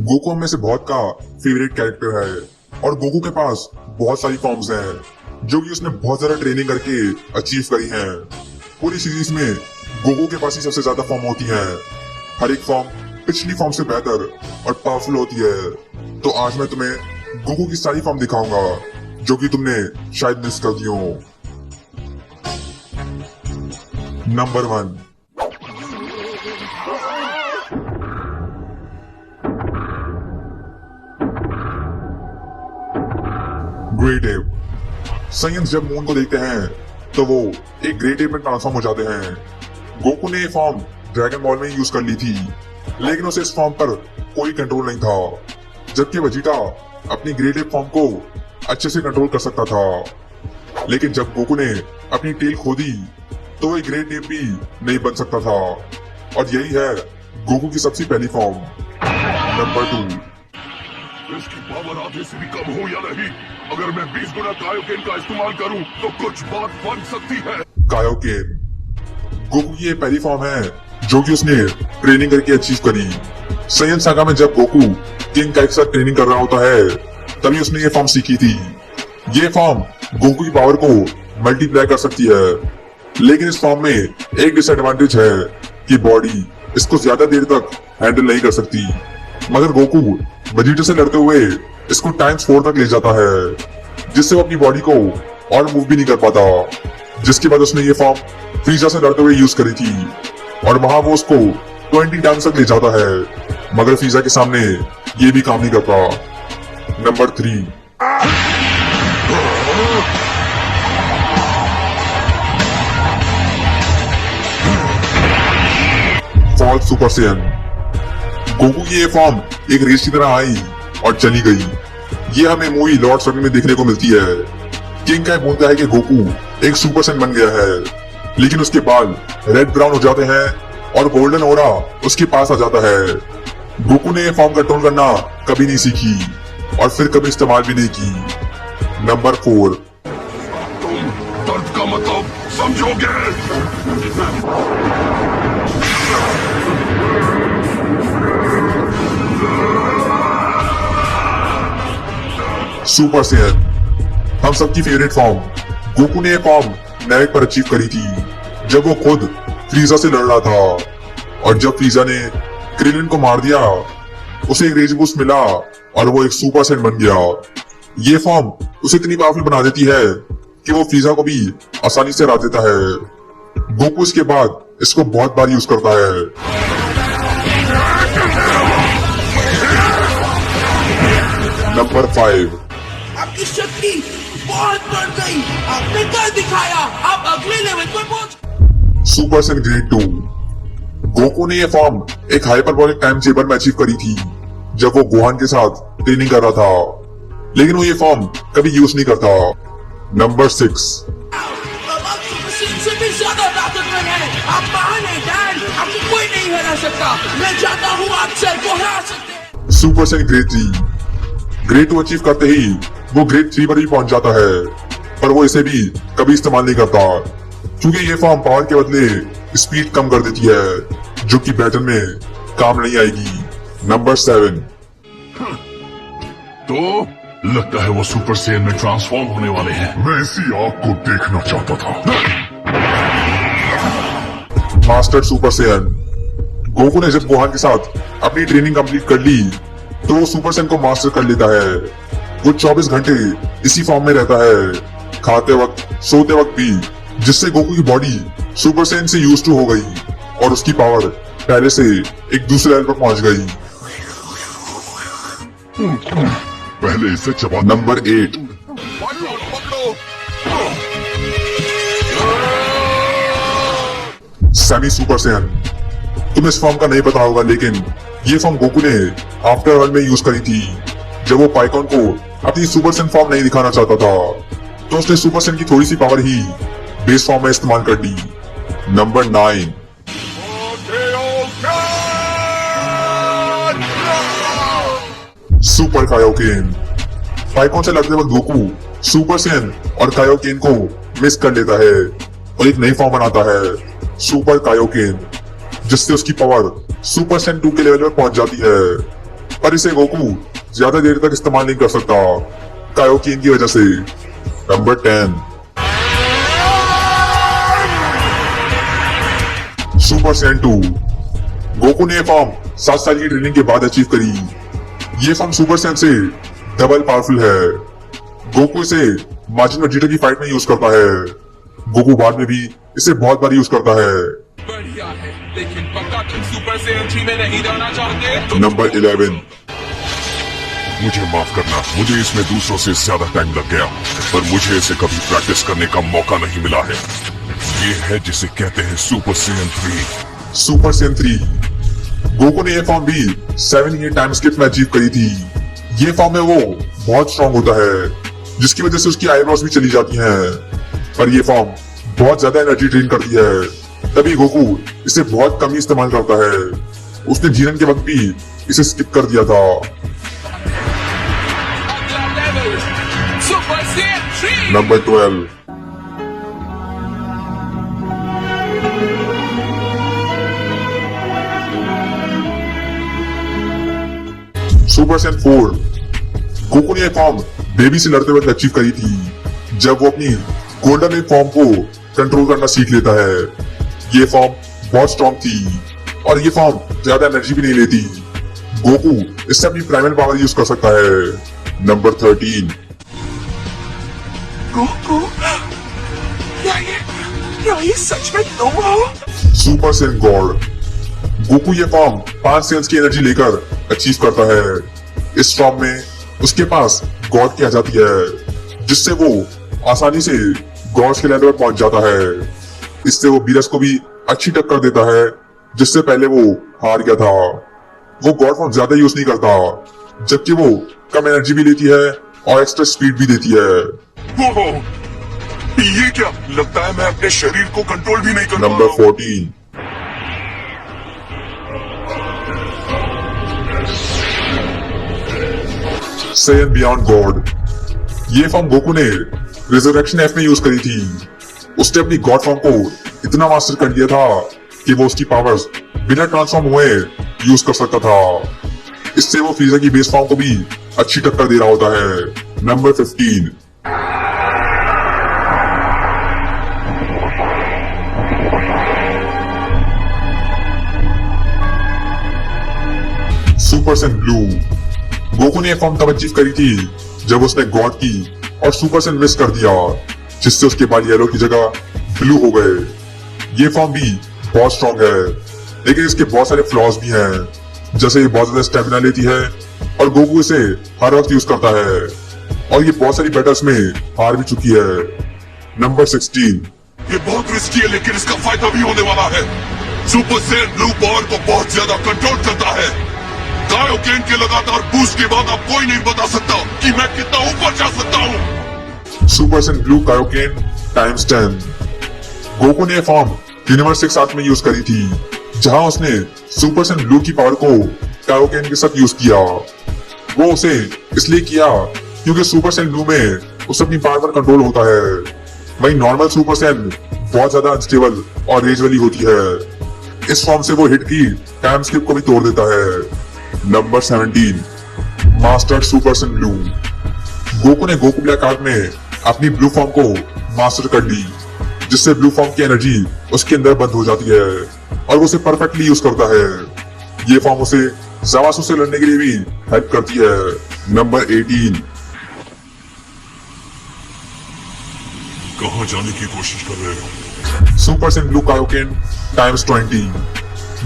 Goku में से बहुत का फेवरेट कैरेक्टर है और गोकू के पास बहुत सारी फॉर्म्स हैं जो कि उसने बहुत ज्यादा ट्रेनिंग करके अचीव करी हैं। पूरी सीरीज में गोकू के पास ही सबसे ज्यादा फॉर्म होती हैं। हर एक फॉर्म पिछली फॉर्म से बेहतर और पावरफुल होती है। तो आज मैं तुम्हें गोकू की सारी फॉर्म दिखाऊंगा जो कि तुमने शायद मिस कर दी हो। Number 1, great app. साइंस जब मून को देखते हैं तो वो एक ग्रेट एप में ट्रांसफॉर्म हो जाते हैं। गोकू ने ये फॉर्म ड्रैगन बॉल में यूज कर ली थी, लेकिन उसे इस फॉर्म पर कोई कंट्रोल नहीं था, जबकि वेजिटा अपनी ग्रेट एप फॉर्म को अच्छे से कंट्रोल कर सकता था। लेकिन जब गोकू ने अपनी टेल खो दी तो वो एक ग्रेट एप भी नहीं बन सकता था, और यही है गोकू की सबसे पहली फॉर्म। नंबर 2, इसकी पावर आधे से भी कम हो या नहीं, अगर मैं 20 गुना कायोकेन का इस्तेमाल करूं तो कुछ बात बन सकती है। कायोकेन गोकू की ये पहली फॉर्म है जो कि उसने ट्रेनिंग करके अचीव करी। साइयन सागा में जब गोकू किंग का एक साथ ट्रेनिंग कर रहा होता है तभी उसने ये फॉर्म सीखी थी। ये फॉर्म गोकू की पावर को मल्टीप्लाई कर सकती है, लेकिन इस फॉर्म में एक डिसएडवांटेज है कि बॉडी इसको ज्यादा देर तक हैंडल नहीं कर सकती। मगर गोकू वेजिटा से लड़ते हुए इसको ×4 तक ले जाता है, जिससे वो अपनी बॉडी को और मूव भी नहीं कर पाता। जिसके बाद उसने ये फॉर्म फ्रीजा से लड़ते हुए यूज करी थी और वहां वो उसको 20 टाइम्स तक ले जाता है, मगर फ्रीजा के सामने ये भी काम नहीं करता। Number 3, fall super Saiyan. Goku की ये फॉर्म एक रेस की तरह आई और चली गई। ये हमें मूवी लॉर्ड सैयन में देखने को मिलती है। किंग का बोलता है कि गोकू एक सुपर सैयन बन गया है, लेकिन उसके बाल रेड ब्राउन हो जाते हैं और गोल्डन ओरा उसके पास आ जाता है। गोकू ने ये फॉर्म कंट्रोल करना कभी नहीं सीखी और फिर कभी इस्तेमाल भी नहीं की। नंबर 4, तुम दर्द का मतलब समझोगे। सुपर सैयन, हम सबकी फेवरेट फॉर्म। गोकू ने ये फॉर्म नैवेक पर अचीव करी थी जब वो खुद फ्रीजा से लड़ रहा था, और जब फ्रीजा ने क्रिलिन को मार दिया उसे एक रेज बूस्ट मिला और वो एक सुपर सैयन बन गया। ये फॉर्म उसे इतनी पावरफुल बना देती है कि वो फ्रीजा को भी आसानी से हरा देता है। गोकू इसके बाद इसको बहुत बार यूज करता है। नंबर 5, आपकी शक्ति बहुत बढ़ गई, आपने कर दिखाया, आप अगले लेवल पर पहुंच। Super Saiyan grade 2। गोकू ने ये फॉर्म एक हाइपरबोलिक टाइम चेबर में अचीव करी थी जब वो गोहान के साथ ट्रेनिंग कर रहा था, लेकिन वो ये फॉर्म कभी यूज नहीं करता। नंबर 6, अब आप सुपर सैयन से भी ज्यादा ताकतवर हैं। आप महान हैं डैड, आपको कोई नहीं हरा सकता। मैं चाहता हूँ आप सर को हरा सकते हैं। Super Saiyan grade 3। Grade 2 achieve करते ही वो ग्रेड 3 पर भी पहुंच जाता है, पर वो इसे भी कभी इस्तेमाल नहीं करता क्योंकि ये फॉर्म पावर के बदले स्पीड कम कर देती है जो कि बैटल में काम नहीं आएगी। नंबर 7, तो लगता है वो सुपर सैयन में ट्रांसफॉर्म होने वाले हैं। मैं इसी आग को देखना चाहता था। Master super Saiyan. गोकू ने जब गोहान के साथ अपनी ट्रेनिंग कंप्लीट कर ली तो वो सुपर सैयन को मास्टर कर लेता है। वो 24 घंटे इसी फॉर्म में रहता है, खाते वक्त सोते वक्त भी, जिससे गोकू की बॉडी सुपर सैयन से यूज टू हो गई और उसकी पावर पहले से एक दूसरे लेवल पर पहुंच गई। पहले इसे चबा। Number 8, semi super Saiyan. तुम्हें इस फॉर्म का नहीं पता होगा, लेकिन ये फॉर्म गोकू ने आफ्टर वर्ल्ड में यूज करी थी जब वो पाइकॉन को अपनी सुपर सैयन फॉर्म नहीं दिखाना चाहता था, तो उसने सुपर सैयन की थोड़ी सी पावर ही बेस फॉर्म में इस्तेमाल कर दी। Number 9, super Kaioken. पाइकॉन से लड़ते वक्त गोकू सुपर सैयन और कायोकेन को मिस कर लेता है और एक नई फॉर्म बनाता है, सुपर कायोकेन, जिससे उसकी पावर सुपर सैयन 2 के लेवल में पहुंच जाती है। पर इसे गोकू ज्यादा देर तक इस्तेमाल नहीं कर सकता कायोकिन की वजह से। Number 10 super Saiyan 2। गोकू ने यह फॉर्म 7 साल की ट्रेनिंग के बाद अचीव करी। ये फॉर्म सुपर सैयन से डबल पावरफुल है। गोकू इसे माजिन वेजिटा की फाइट में यूज करता है। गोकू बाद में भी इसे बहुत बार यूज करता है। बढ़िया है, लेकिन पक्का तुम सुपर सेयन 3 में नहीं जाना चाहते? नंबर 11 मुझे माफ करना, मुझे इसमें दूसरों से ज्यादा टाइम लग गया, पर मुझे इसे कभी प्रैक्टिस करने का मौका नहीं मिला है। ये है जिसे कहते हैं super Saiyan 3। Super Saiyan 3। Goku ने यह फॉर्म भी 7 ईयर टाइम स्किप में अचीव करी थी। ये फॉर्म में वो बहुत स्ट्रॉन्ग होता है, जिसकी वजह से उसकी आईब्रोज भी चली जाती हैं। पर ये फॉर्म बहुत ज्यादा एनर्जी ड्रेन करती है, तभी गोकू इसे बहुत कम ही इस्तेमाल करता है। उसने जीरन के वक्त भी इसे स्किप कर दिया था। अगला level super Saiyan 3। Number 12 super Saiyan 4। Goku ने यह फॉर्म बेबी से लड़ते वक्त अचीव करी थी, जब वो अपनी गोल्डन एज फॉर्म को कंट्रोल करना सीख लेता है। ये फॉर्म बहुत स्ट्रॉन्ग थी और ये फॉर्म ज्यादा एनर्जी भी नहीं लेती। गोकू इससे अपनी प्राइमरी पावर यूज कर सकता है। नंबर 13 गोकू, क्या ये सच में तुम हो? Super Saiyan God. गोकू ये फॉर्म 5 सेयन्स की एनर्जी लेकर अचीव करता है। इस फॉर्म में उसके पास गॉड की आ जाती है, जिससे वो आसानी से गॉड्स के लेवल पर पहुंच जाता है। इससे वो बीरस को भी अच्छी टक्कर देता है, जिससे पहले वो हार गया था। वो गॉड फॉर्म ज्यादा यूज नहीं करता, जबकि वो कम एनर्जी भी लेती है और एक्स्ट्रा स्पीड भी देती है। ओहो, ये क्या लगता है, मैं अपने शरीर को कंट्रोल भी नहीं कर पा नंबर रहा हूं। 14 सैयन बियॉन्ड गॉड। ये फॉर्म गोकू ने रिजर्वेक्शन एफ में यूज करी थी। उसने अपनी गॉड फॉर्म को इतना मास्टर कर लिया था कि वो उसकी पावर्स बिना ट्रांसफॉर्म हुए यूज कर सकता था। इससे वो फ्रीजर की बेस फॉर्म को भी अच्छी टक्कर दे रहा होता है। Number 15 super Saiyan blue. Goku ने यह फॉर्म तब अचीव करी थी जब उसने गॉड की और सुपर सैयन मिस कर दिया, जिससे उसके बाल येलो की जगह ब्लू हो गए। ये फॉर्म भी बहुत स्ट्रॉन्ग है, लेकिन इसके बहुत सारे फ्लॉज भी हैं, जैसे ये बहुत ज्यादा स्टेमिना लेती है और गोकू इसे हर वक्त यूज करता है और ये बहुत सारी बैटल्स में हार भी चुकी है। नंबर 16 ये बहुत रिस्की है, लेकिन इसका फायदा भी होने वाला है। सुपर सेयन ब्लू पावर को बहुत ज्यादा कंट्रोल करता है। कायोकेन के लगातार बूस्ट के बाद अब कोई नहीं बता सकता कि मैं कितना ऊपर जा सकता हूँ। Super Saiyan blue Kaioken times 10। Goku ने यह फॉर्म यूनिवर्स 6 आर्क में यूज करी थी, जहां उसने सुपर सैयन ब्लू की पावर को कायोकेन के साथ यूज किया। वो उसे इसलिए किया क्योंकि सुपर सैयन ब्लू में उसे अपनी पावर पर कंट्रोल होता है, वही नॉर्मल सुपर सैयन बहुत ज्यादा अनस्टेबल और रेज वाली होती है। इस फॉर्म से वो हिट की टाइम स्किप को भी तोड़ देता है। Number 17 mastered super Saiyan blue. Goku ने गोकू ब्लैक आर्क में अपनी ब्लू फॉर्म को मास्टर कर ली, जिससे ब्लू फॉर्म की एनर्जी उसके अंदर बंद हो जाती है और वो उसे परफेक्टली यूज करता है। ये फॉर्म उसे ज़वासु से लड़ने के लिए भी हेल्प करती है। नंबर 18 कहाँ जाने की कोशिश कर रहे हो? Super Saiyan blue Kaioken times 20।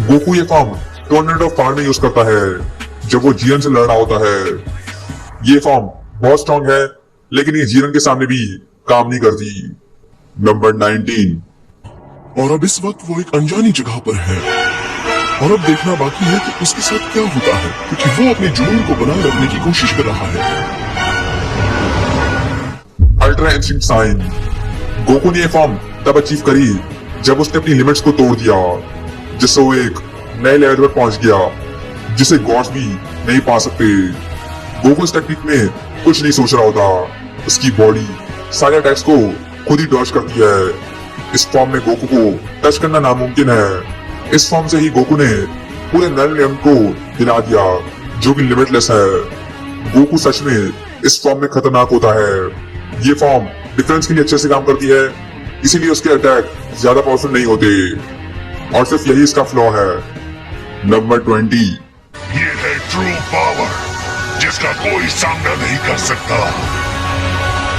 Goku ये फॉर्म टोर्नेडो ऑफ पावर में यूज करता है जब वो जीरन से लड़ रहा होता है। ये फॉर्म बहुत स्ट्रॉन्ग है, लेकिन ये जीरन के सामने भी काम नहीं करती। नंबर 19 और अब इस वक्त वो एक अनजानी जगह पर है और अब देखना बाकी है कि उसके साथ क्या होता है, क्योंकि वो अपने जुनून को बनाए रखने की कोशिश कर रहा है। Ultra instinct sign. गोकू ने यह फॉर्म तब अचीव करी जब उसने अपनी लिमिट्स को तोड़ दिया, जिससे वो एक नए लेवल पर पहुंच गया जिसे गॉड्स भी नहीं पा सकते। गोकू इस टेक्निक में कुछ नहीं सोच रहा होता, उसकी बॉडी सारे अटैक्स को खुद ही डॉज करती है। इस फॉर्म में गोकू को टच करना नामुमकिन है। इस फॉर्म से ही गोकू ने पूरे नल लेवल को हिला दिया, जो कि लिमिटलेस है। गोकू सच में इस फॉर्म में खतरनाक होता है। ये फॉर्म डिफेंस के लिए अच्छे से काम करती है, इसीलिए उसके अटैक ज्यादा पावरफुल नहीं होते और सिर्फ यही इसका फ्लॉ है। नंबर 20। ये है ट्रू पावर जिसका कोई सामना नहीं कर सकता।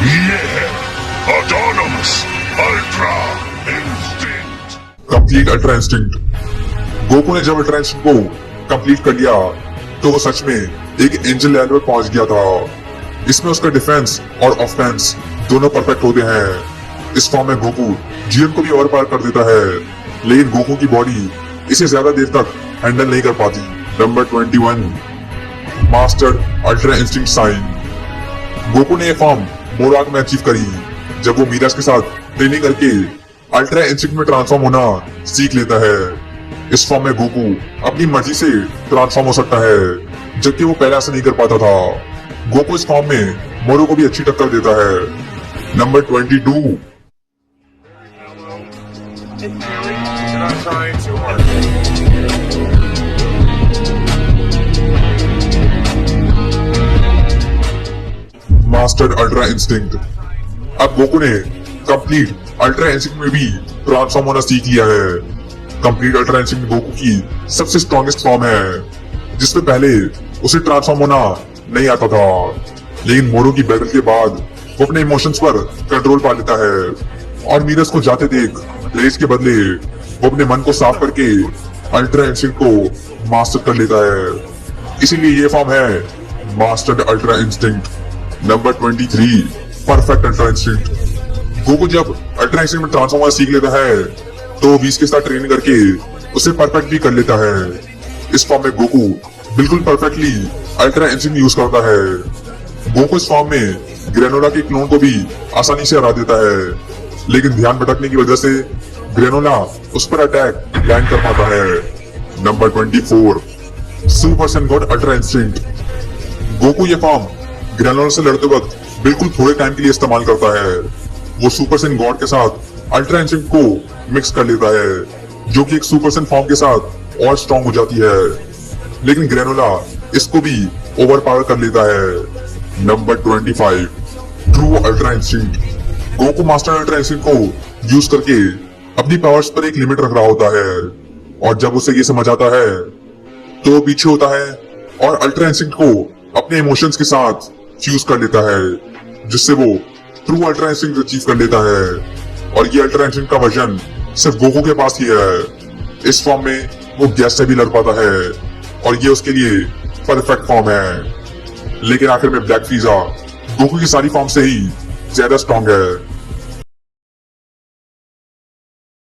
ये है autonomous ultra instinct. Complete ultra instinct. Goku ने जब अल्ट्रा इंस्टिंक्ट को कंप्लीट कर लिया तो वो सच में एक एंजल लेवल पर पहुंच गया था। इसमें उसका डिफेंस और ऑफेंस दोनों परफेक्ट होते हैं। इस फॉर्म में गोकू जीवन को भी ओवर पावर कर देता है, लेकिन गोकू की बॉडी इसे ज्यादा देर तक हैंडल नहीं कर पाती। Number 21। Mastered ultra instinct sign. Goku ने यह फॉर्म मोराक में अचीव करी जब वो मीराज के साथ ट्रेनिंग करके अल्ट्रा इंस्टिंक्ट में ट्रांसफॉर्म होना सीख लेता है। इस फॉर्म में गोकू अपनी मर्जी से ट्रांसफॉर्म हो सकता है, जबकि वो पहले ऐसा नहीं कर पाता था। गोकू इस फॉर्म में मोरो को भी अच्छी टक्कर देता है। Number 22। You're not trying too hard. Mastered ultra instinct. अब गोकू ने कंप्लीट अल्ट्रा इंस्टिंक्ट में भी ट्रांसफॉर्म होना सीख लिया है। कंप्लीट अल्ट्रा इंस्टिंक्ट गोकू की सबसे स्ट्रॉन्गेस्ट फॉर्म है, जिसमें पहले उसे ट्रांसफॉर्म होना नहीं आता था, लेकिन मोरो की बैटल के बाद वो अपने इमोशंस पर कंट्रोल पा लेता है और मीरस को जाते देख रेस के बदले वो अपने मन को साफ करके अल्ट्रा इंस्टिंक्ट को मास्टर कर लेता है। इसीलिए ये फॉर्म है mastered ultra instinct. Number 23। Perfect ultra instinct. Goku जब अल्ट्रा इंस्टिंक्ट में ट्रांसफॉर्म होना सीख लेता है तो वीस के साथ ट्रेनिंग करके उसे परफेक्ट भी कर लेता है। इस फॉर्म में गोकू बिल्कुल परफेक्टली अल्ट्रा इंस्टिंक्ट यूज करता है। गोकू इस फॉर्म में ग्रेनोला के क्लोन को भी आसानी से हरा देता है, लेकिन ध्यान भटकने की वजह से ग्रेनोला उस पर अटैक लैंड कर पाता है। Number 24। Super Saiyan God ultra instinct. Goku ये फॉर्म ग्रेनोला से लड़ते वक्त बिल्कुल थोड़े टाइम के लिए इस्तेमाल करता है। वो सुपर सैयन गॉड के साथ अल्ट्रा इंस्टिंक्ट को मिक्स कर लेता है, जो कि एक सुपर सैयन फॉर्म के साथ और स्ट्रॉन्ग हो जाती है, लेकिन ग्रेनोला इसको भी ओवर पावर कर लेता है। Number 25। True ultra instinct. Goku master ultra instinct को यूज करके अपनी पावर्स पर एक लिमिट रख रहा होता है, और जब उसे ये समझ आता है तो वो पीछे होता है और अल्ट्रा इंस्टिंक्ट को अपने इमोशंस के साथ फ्यूज कर लेता है, जिससे वो ट्रू अल्ट्रा इंस्टिंक्ट अचीव कर लेता है। और ये अल्ट्रा इंस्टिंक्ट का वर्जन सिर्फ गोकू के पास ही है। इस फॉर्म में वो गैस से भी लड़ पाता है और ये उसके लिए परफेक्ट फॉर्म है। लेकिन आखिर में ब्लैक फ्रीजा गोकू की सारी फॉर्म से ही ज्यादा स्ट्रॉन्ग है।